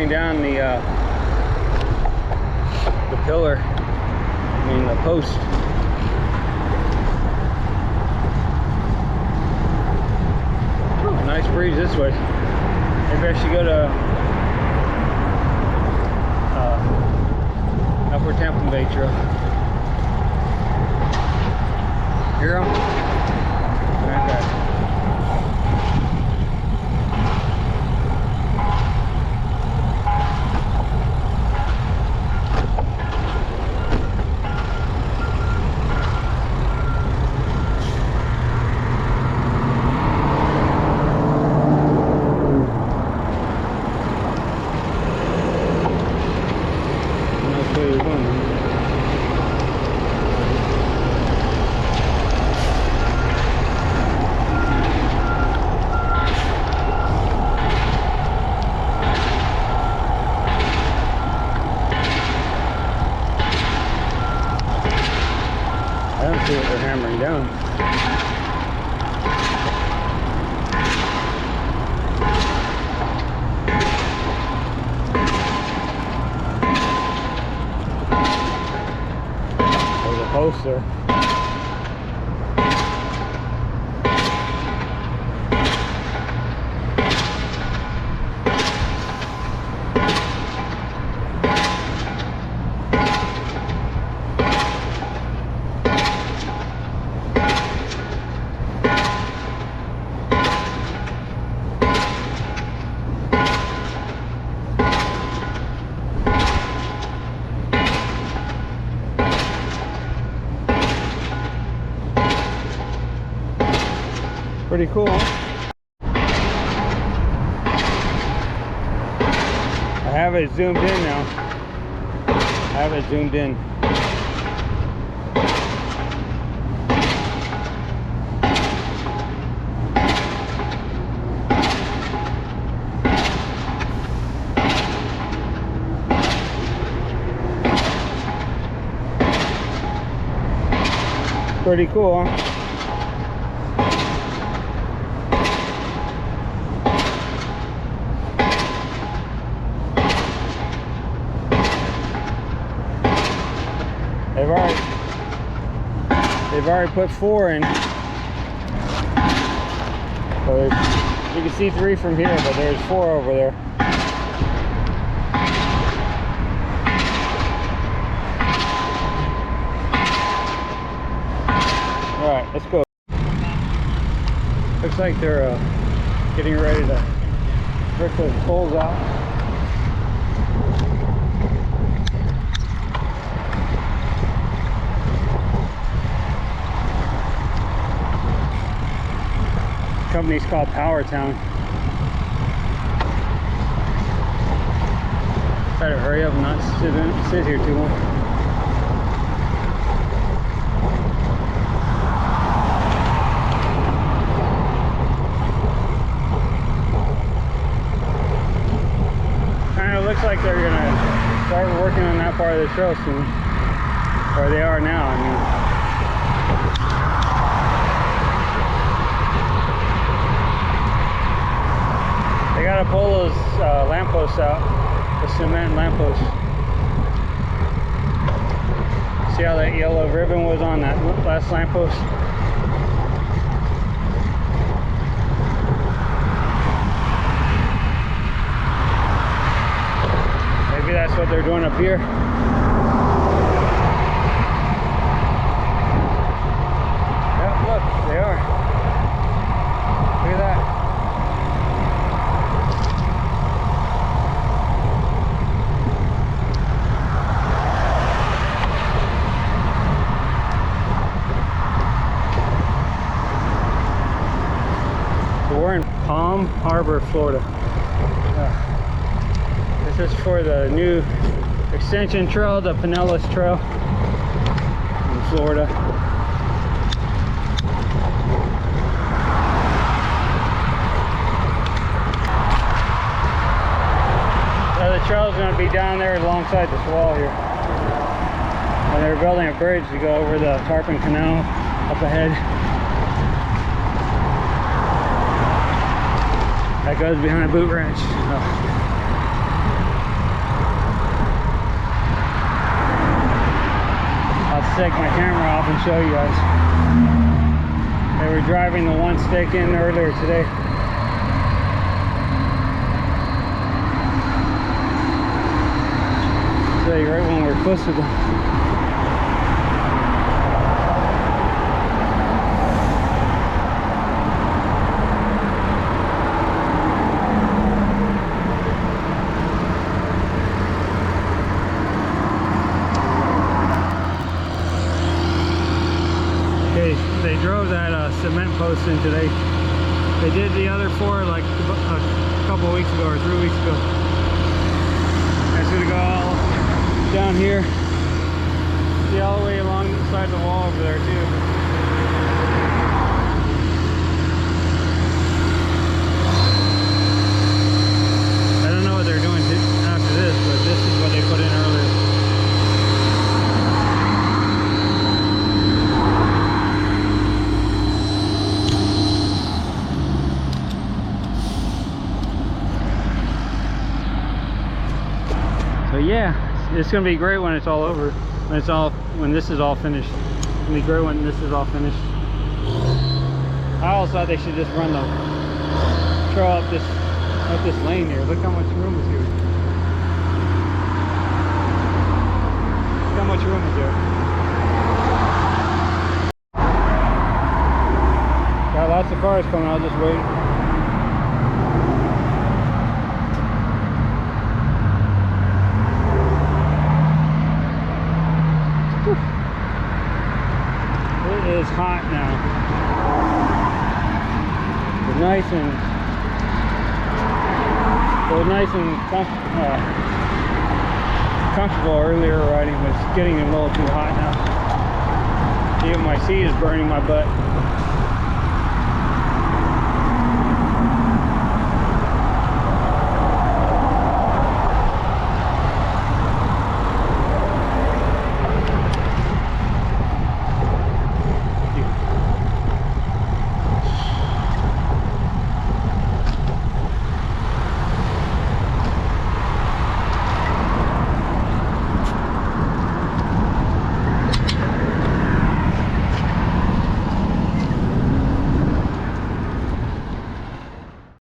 hammering down the pillar, the post. Ooh, nice breeze this way. Maybe I should go to Upper Tampa Bay Trail. Hear 'em? Okay. I don't see what they're hammering down. There's a post there. Pretty cool, huh? I have it zoomed in now. I have it zoomed in. Pretty cool, huh? They've already put 4 in. So you can see 3 from here, but there's 4 over there. All right, let's go. Looks like they're getting ready to rip those poles out. Company's called Powertown. Better hurry up and not sit here too long. Kind of looks like they're gonna start working on that part of the trail soon, where they are now. I mean. They gotta pull those lampposts out, the cement lampposts. See how that yellow ribbon was on that last lamppost? Maybe that's what they're doing up here. Yep, look, they are. Look at that. We're in Palm Harbor, Florida. This is for the new extension trail, the Pinellas Trail in Florida. So the trail is going to be down there alongside this wall here. And they're building a bridge to go over the Tarpon Canal up ahead. That goes behind a boot ranch. take my camera off and show you guys. They were driving the one stake in earlier today. Show you right when we're close to them. They drove that cement post in today. They did the other four like a couple weeks ago or 3 weeks ago. It's gonna go all down here. See all the way along the side of the wall over there too. I don't know what they're doing after this, but this is what they put in earlier. So yeah, it's gonna be great when it's all over. When this is all finished. It's gonna be great when this is all finished. I always thought they should just run the trail up this lane here. Look how much room is here. Look how much room is here. Got lots of cars coming out this way. It is hot now. It's nice and comfortable earlier riding, but it's getting a little too hot now. Even my seat is burning my butt.